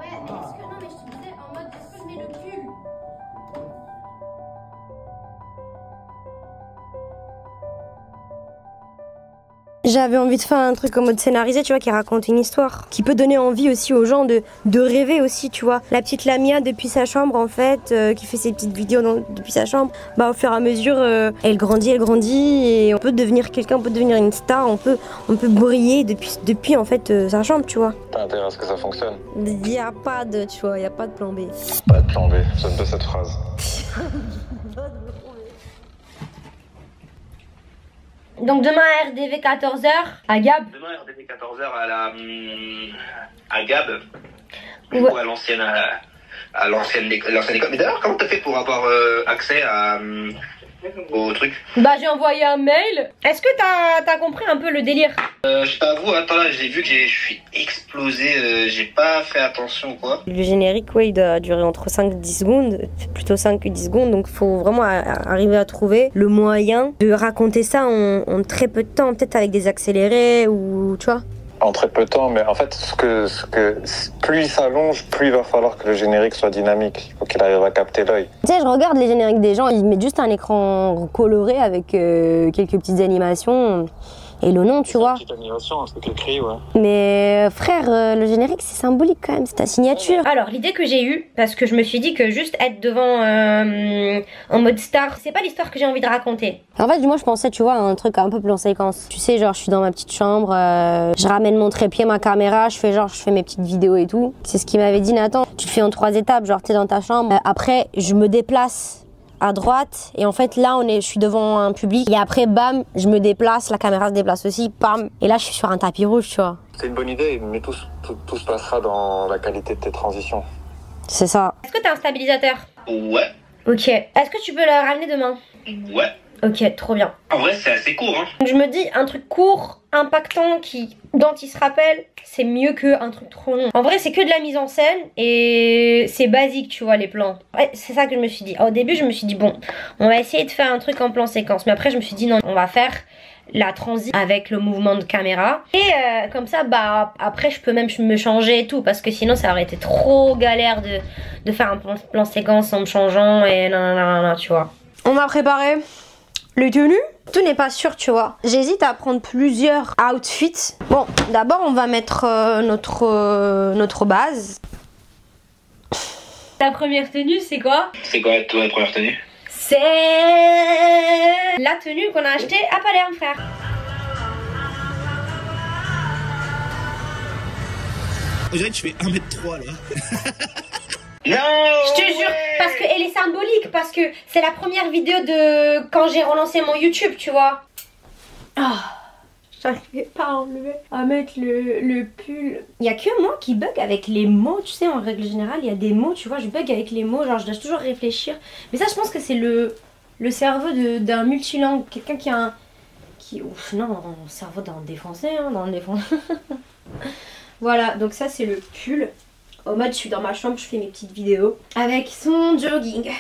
est-ce que non mais je te disais en mode est-ce que je mets le pull? J'avais envie de faire un truc en mode scénarisé, tu vois, qui raconte une histoire, qui peut donner envie aussi aux gens de rêver aussi, tu vois. La petite Lamia depuis sa chambre en fait, qui fait ses petites vidéos depuis sa chambre, bah au fur et à mesure, elle grandit et on peut devenir quelqu'un, on peut devenir une star, on peut briller depuis en fait sa chambre, tu vois. T'as intérêt à ce que ça fonctionne. Il y a pas de, tu vois, il y a pas de plan B. Pas de plan B, j'aime pas cette phrase. Donc demain RDV 14h à Gab. Demain RDV 14h à Gab. Ou à l'ancienne école. Mais d'ailleurs, comment t'as fait pour avoir accès au truc? Bah j'ai envoyé un mail. Est-ce que t'as compris un peu le délire? Je t'avoue, attends là, j'ai vu que je suis explosé, j'ai pas fait attention quoi. Le générique, ouais, il doit durer entre 5 et 10 secondes, plutôt 5 que 10 secondes, donc faut vraiment arriver à trouver le moyen de raconter ça en très peu de temps, peut-être avec des accélérés ou tu vois. En très peu de temps, mais en fait, plus il s'allonge, plus il va falloir que le générique soit dynamique. Il faut qu'il arrive à capter l'œil. Tu sais, je regarde les génériques des gens, ils mettent juste un écran coloré avec quelques petites animations. Et le nom, tu vois. Une petite animation, un truc écrit, ouais. Mais frère, le générique, c'est symbolique quand même, c'est ta signature. Alors, l'idée que j'ai eue, parce que je me suis dit que juste être devant en mode star, c'est pas l'histoire que j'ai envie de raconter. En fait, moi, je pensais, tu vois, à un truc un peu plan séquence. Tu sais, genre, je suis dans ma petite chambre, je ramène mon trépied, ma caméra, je fais mes petites vidéos et tout. C'est ce qu'il m'avait dit, Nathan. Tu le fais en 3 étapes, genre, t'es dans ta chambre. Après, je me déplace à droite et en fait là je suis devant un public et après bam je me déplace, la caméra se déplace aussi, bam, et là je suis sur un tapis rouge, tu vois. C'est une bonne idée, mais tout se passera dans la qualité de tes transitions. C'est ça. Est-ce que t'as un stabilisateur? Ouais. Ok. Est-ce que tu peux le ramener demain? Ouais. Ok, trop bien. En vrai c'est assez court hein. Je me dis un truc court, impactant, dont il se rappelle, c'est mieux qu'un truc trop long. En vrai c'est que de la mise en scène et c'est basique, tu vois, les plans. Ouais, c'est ça que je me suis dit. Au début je me suis dit bon, on va essayer de faire un truc en plan séquence, mais après je me suis dit non, on va faire la transition avec le mouvement de caméra et comme ça bah après je peux même me changer et tout, parce que sinon ça aurait été trop galère de faire un plan séquence en me changeant et non, tu vois. On m'a préparé les tenues. Tout n'est pas sûr, tu vois. J'hésite à prendre plusieurs outfits. Bon, d'abord on va mettre notre base. Ta première tenue c'est quoi? C'est quoi toi la première tenue? C'est la tenue qu'on a achetée à Palerme, frère. On dirait que tu fais 1m3 là. Non! Je te jure, parce qu'elle est symbolique, parce que c'est la première vidéo de quand j'ai relancé mon YouTube, tu vois. Ah, j'arrivais pas à mettre le pull. Il y a que moi qui bug avec les mots, tu sais, en règle générale, il y a des mots, tu vois, je bug avec les mots, genre je dois toujours réfléchir. Mais ça, je pense que c'est le cerveau d'un multilingue, quelqu'un ouf, non, le cerveau d'un défoncé, hein, dans le défoncé. Voilà, donc ça c'est le pull. Au mode, je suis dans ma chambre, je fais mes petites vidéos avec son jogging.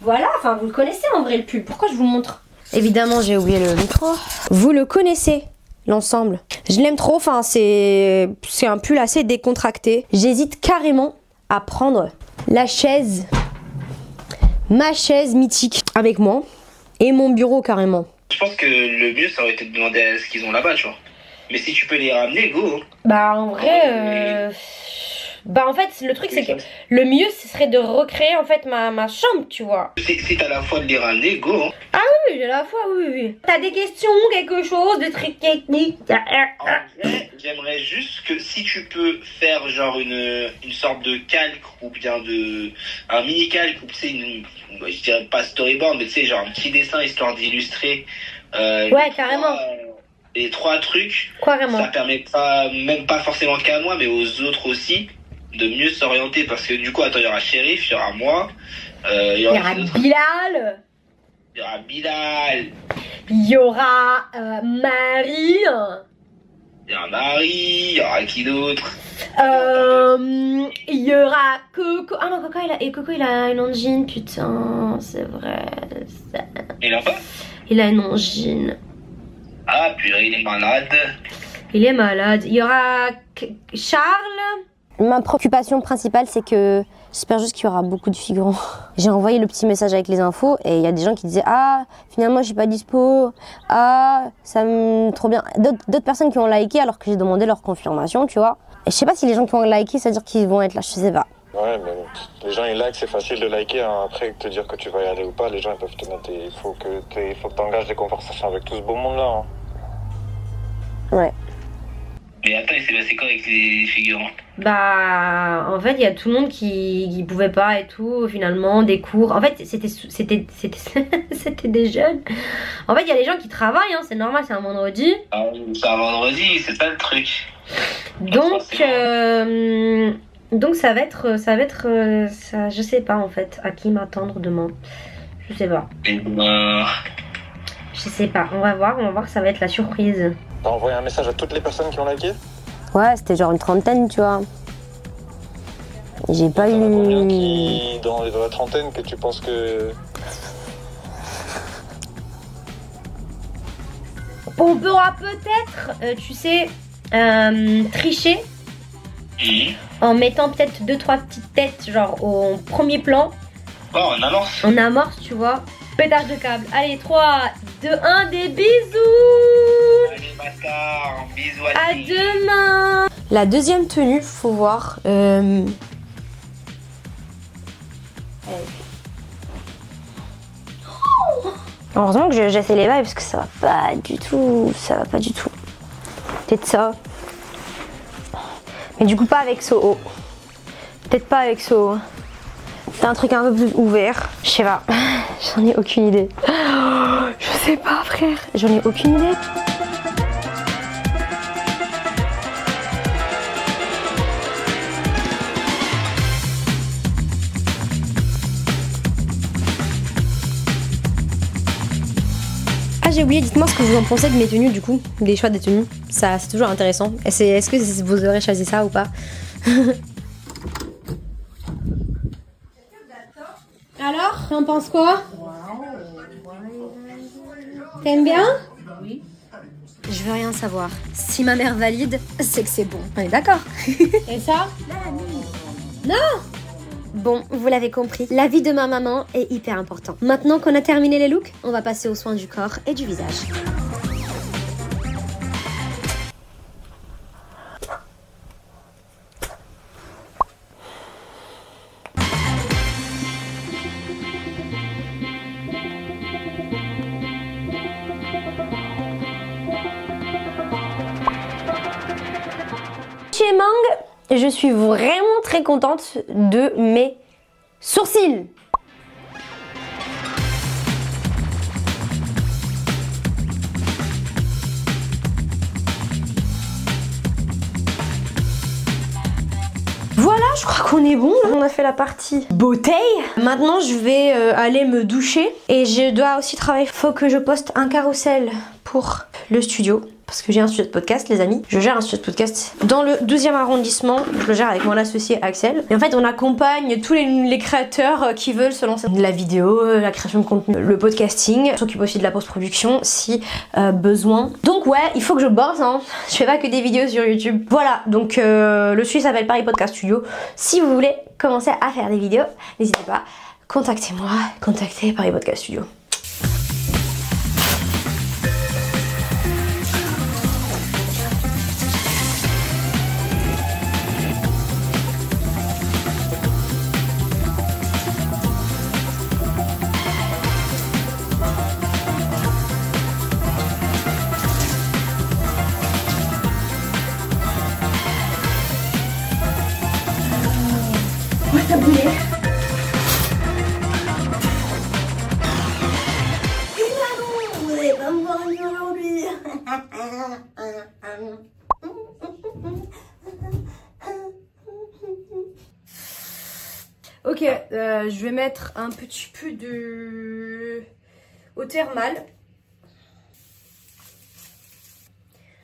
Voilà, enfin vous le connaissez en vrai le pull, pourquoi je vous montre? Évidemment j'ai oublié le micro. Vous le connaissez, l'ensemble. Je l'aime trop, enfin c'est un pull assez décontracté. J'hésite carrément à prendre la chaise, ma chaise mythique avec moi et mon bureau carrément. Je pense que le mieux ça aurait été de demander à ce qu'ils ont là-bas, tu vois. Mais si tu peux les ramener, go. Bah en vrai... Bah en fait le truc c'est que le mieux ce serait de recréer en fait ma chambre, tu vois. Si t'as la foi de les ramener, go. Ah oui, j'ai la foi, oui. T'as des questions, quelque chose, des trucs techniques? En vrai, j'aimerais juste que si tu peux faire genre une sorte de calque ou bien un mini calque ou tu sais je dirais pas storyboard mais tu sais genre un petit dessin histoire d'illustrer. Ouais, carrément. Les 3 trucs. Carrément. Ça permet pas, même pas forcément qu'à moi mais aux autres aussi, de mieux s'orienter, parce que du coup attends, il y aura Shérif, il y aura moi, il y aura Bilal, il y aura Bilal, il y aura Marie, il y aura Marie, il y aura qui d'autre, il y aura Coco. Ah non, Coco il a une angine, putain, c'est vrai. il a pas, il a une angine. ah purée, il est malade. Il est malade. Il y aura Charles. Ma préoccupation principale, c'est que j'espère juste qu'il y aura beaucoup de figurants. J'ai envoyé le petit message avec les infos et il y a des gens qui disaient « Ah, finalement, je suis pas dispo. Ah, ça me... trop bien. » D'autres personnes qui ont liké alors que j'ai demandé leur confirmation, tu vois. Et je sais pas si les gens qui ont liké, ça veut dire qu'ils vont être là, je sais pas. Ouais, mais les gens ils like, c'est facile de liker. Hein. Après, te dire que tu vas y aller ou pas, les gens ils peuvent te mettre. Il faut que tu engages des conversations avec tout ce beau monde-là. Hein. Ouais. Mais attends, il s'est passé quoi avec les figurants? Bah, en fait, il y a tout le monde qui pouvait pas et tout, finalement, des cours. En fait, c'était des jeunes. En fait, il y a les gens qui travaillent, hein, c'est normal, c'est un vendredi. Ah, c'est un vendredi, c'est ça le truc. Donc ça va être ça, je sais pas en fait à qui m'attendre demain. Je sais pas. Je sais pas, on va voir, ça va être la surprise. T'as envoyé un message à toutes les personnes qui ont liké? Ouais, c'était genre une trentaine, tu vois. J'ai pas eu... Combien qui, dans la trentaine, que tu penses que... On pourra peut-être, tu sais, tricher en mettant peut-être 2-3 petites têtes, genre au premier plan. Oh, en amorce. En amorce, tu vois. Pétage de câble. Allez, 3, 2, 1, des bisous. Allez, bâtard, bisous à demain. La deuxième tenue, faut voir. Heureusement que j'ai fait les bails parce que ça va pas du tout. Ça va pas du tout. Peut-être ça. Mais du coup, pas avec Soho. Peut-être pas avec Soho. C'est un truc un peu plus ouvert. Je sais pas. J'en ai aucune idée. Je sais pas, frère. J'en ai aucune idée. Ah, j'ai oublié, dites-moi ce que vous en pensez de mes tenues du coup, des choix des tenues. Ça, c'est toujours intéressant. Est-ce que vous aurez choisi ça ou pas? Alors, t'en penses quoi? T'aimes bien? Oui. Je veux rien savoir. Si ma mère valide, c'est que c'est bon. On est d'accord? Et ça? Non! Bon, vous l'avez compris, la vie de ma maman est hyper important. Maintenant qu'on a terminé les looks, on va passer aux soins du corps et du visage. Chez Mang, je suis vraiment très contente de mes sourcils. Voilà, je crois qu'on est bon. On a fait la partie beauté. Maintenant, je vais aller me doucher. Et je dois aussi travailler. Faut que je poste un carrousel pour le studio. Parce que j'ai un studio de podcast, les amis. Je gère un studio de podcast dans le 12e arrondissement. Je le gère avec mon associé Axel. Et en fait, on accompagne tous les créateurs qui veulent se lancer dans la vidéo, la création de contenu, le podcasting. On s'occupe aussi de la post-production si besoin. Donc ouais, il faut que je bosse, hein. Je fais pas que des vidéos sur YouTube. Voilà, donc le studio s'appelle Paris Podcast Studio. Si vous voulez commencer à faire des vidéos, n'hésitez pas. Contactez-moi, contactez Paris Podcast Studio. Ça brûlait. Vous n'allez pas me voir mieux aujourd'hui. Ok, je vais mettre un petit peu de eau thermale.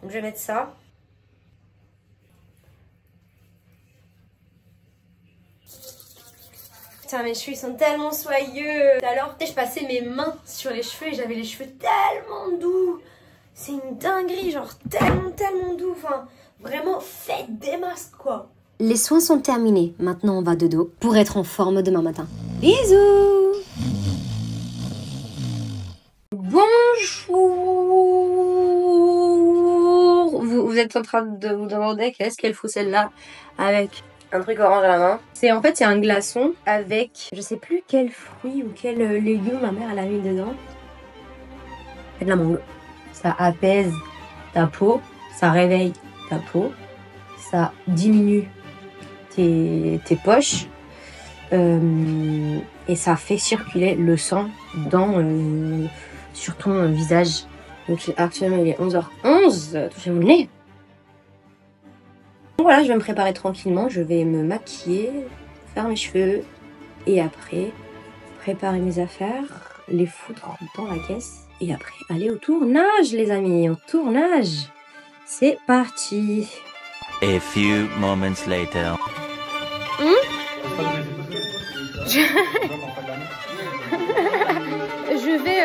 Donc je vais mettre ça. Putain, mes cheveux ils sont tellement soyeux. Alors, je passais mes mains sur les cheveux et j'avais les cheveux tellement doux. C'est une dinguerie, genre tellement doux. Enfin, vraiment, faites des masques quoi. Les soins sont terminés. Maintenant, on va dodo pour être en forme demain matin. Bisous. Bonjour. Vous êtes en train de vous demander qu'est-ce qu'elle fout celle-là avec un truc orange à la main. C'est un glaçon avec je sais plus quel fruit ou quel légume ma mère elle a mis dedans. C'est de la mangue. Ça apaise ta peau, ça réveille ta peau, ça diminue tes poches et ça fait circuler le sang sur ton visage. Donc actuellement il est 11h11, touchez-vous le nez. Donc voilà, je vais me préparer tranquillement, je vais me maquiller, faire mes cheveux et après préparer mes affaires, les foutre dans la caisse et après aller au tournage les amis, au tournage. C'est parti. A few moments later. Je vais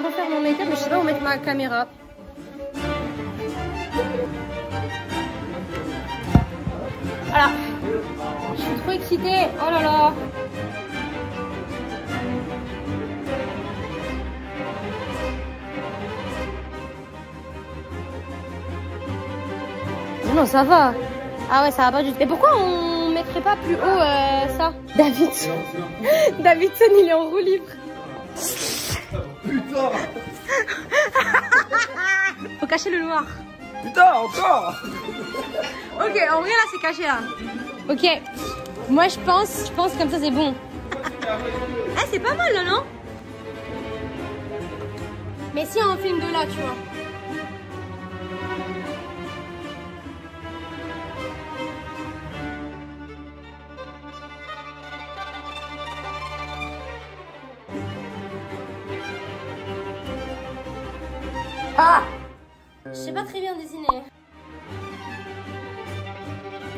refaire mon make-up, mais je sais pas où mettre ma caméra. Voilà. Je suis trop excitée. Oh là là. Non, ça va. Ah ouais, ça va pas du tout. Mais pourquoi on mettrait pas plus haut ça? Davidson, il est en roue libre. Putain. Faut cacher le noir. Putain, encore. Ok, en vrai là c'est caché là. Ok, moi je pense comme ça c'est bon. Ah c'est pas mal là non? Mais si on filme de là tu vois. Ah! Je sais pas très bien dessiner.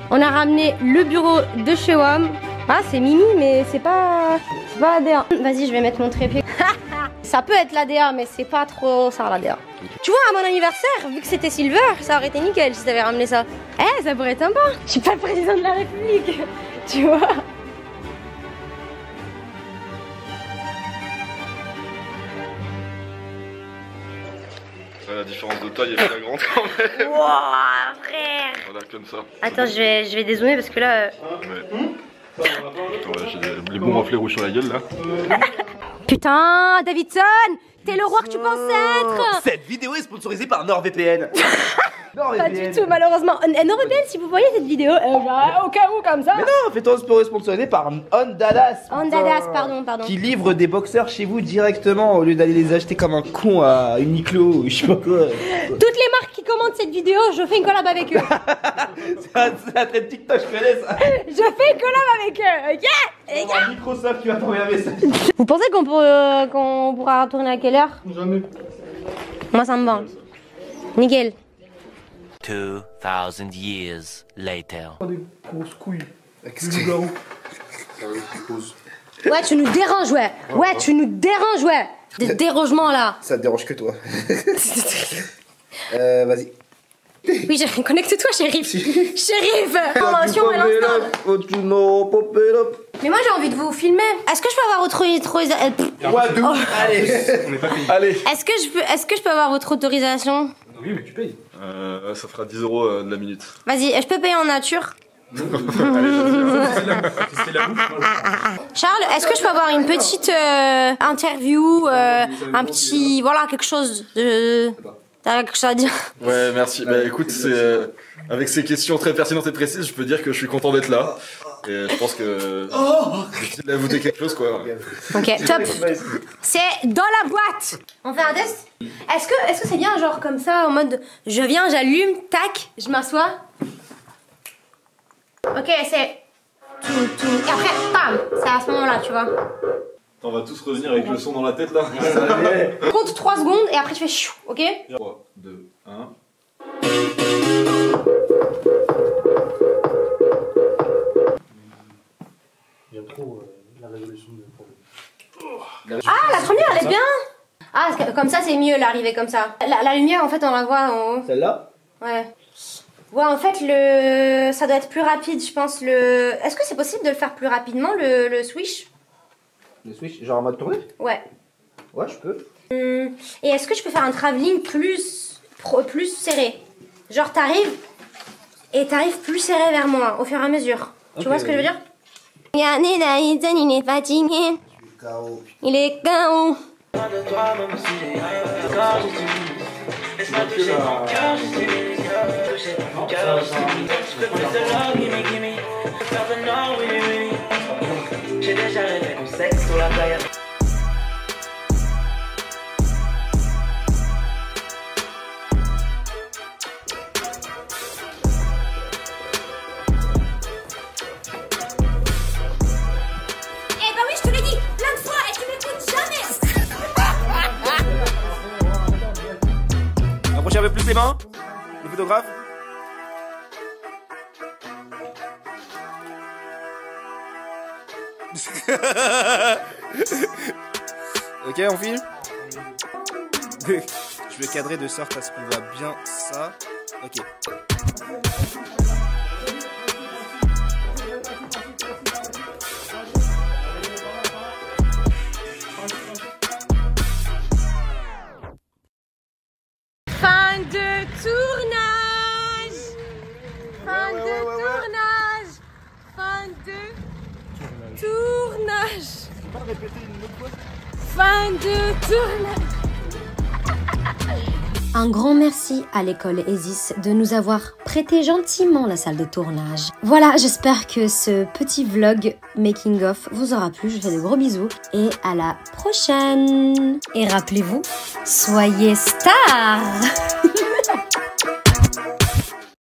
On a ramené le bureau de chez WOM. Ah, c'est Mimi, mais c'est pas ADA. Vas-y, je vais mettre mon trépied. Ça peut être l'ADA, mais c'est pas trop ça l'ADA. Tu vois, à mon anniversaire, vu que c'était Silver, ça aurait été nickel si t'avais ramené ça. Eh, ça pourrait être sympa. Je suis pas le président de la République, tu vois. La différence de taille est flagrante quand même. Wouah, frère. Voilà, comme ça. Attends, je vais dézoomer parce que là... Ouais. Attends, j'ai les bons reflets rouges sur la gueule là. Putain, Davidson, t'es le roi que tu pensais être. Cette vidéo est sponsorisée par NordVPN. Pas du tout, malheureusement. NordVPN, si vous voyez cette vidéo, au cas où comme ça. Mais non, fais-toi sponsorisé par Ondadas. Ondadas, pardon. Qui livre des boxeurs chez vous directement au lieu d'aller les acheter comme un con à Uniqlo ou je sais pas quoi. Toutes les marques qui commentent cette vidéo, je fais une collab avec eux. C'est un trait TikTok, je connais ça. Je fais une collab avec eux, ok? On va Microsoft qui va t'envoyer un message. Vous pensez qu'on pourra retourner à quelle heure? Jamais. Moi, ça me va. Nickel. 2000 years later. Des grosses couilles. Qu'est-ce que Ouais, tu nous déranges, ouais. Ouais, tu nous déranges, ouais. Des dérangements là. Ça te dérange que toi. Vas-y. Oui, connecte-toi, shérif. Shérif. Formation et l'instant. Mais moi, j'ai envie de vous filmer. Est-ce que je peux avoir votre autorisation? Allez. On n'est pas payé. Allez. Est-ce que je peux avoir votre autorisation? Oui, mais tu payes. Ça fera 10 € de la minute. Vas-y, je peux payer en nature? Charles, est-ce que je peux avoir une petite interview, un petit, voilà, quelque chose de... T'as quelque chose à dire? Ouais, merci. Bah écoute, avec ces questions très pertinentes et précises, je peux dire que je suis content d'être là. Et je pense que j'ai ajouté quelque chose quoi. Ok, top. C'est dans la boîte. On fait un test? Est-ce que c'est bien genre comme ça en mode je viens, j'allume, tac, je m'assois. Ok, c'est tout. Et après, bam, c'est à ce moment-là, tu vois. On va tous revenir avec le son dans la tête là. Compte 3 secondes et après tu fais chou, ok? 3, 2, 1. Il y a trop la résolution de problème. Ah, la première elle est bien. Ah, comme ça c'est mieux l'arrivée comme ça. La lumière en fait on la voit en haut. Celle-là? Ouais. Ouais, en fait, ça doit être plus rapide, je pense. Est-ce que c'est possible de le faire plus rapidement, le switch? Le switch, genre en mode tournée? Ouais. Ouais, je peux. Et est-ce que je peux faire un travelling plus serré? Genre, t'arrives plus serré vers moi, au fur et à mesure. Tu vois ce que je veux dire? Il est fatigué. Il est KO. J'ai déjà rêvé qu'on sexe sur la playa. Rapprochez un peu plus les mains, le photographe. Ok, on filme. Je vais cadrer de sorte à ce qu'on voit bien ça. Ok. Fin de tournage. Fin de tournage. Fin de tournage. Tu peux pas le répéter une autre fois? Fin de tournage. Un grand merci à l'école ESIS de nous avoir prêté gentiment la salle de tournage. Voilà, j'espère que ce petit vlog making of vous aura plu. Je vous fais de gros bisous et à la prochaine. Et rappelez-vous, soyez stars.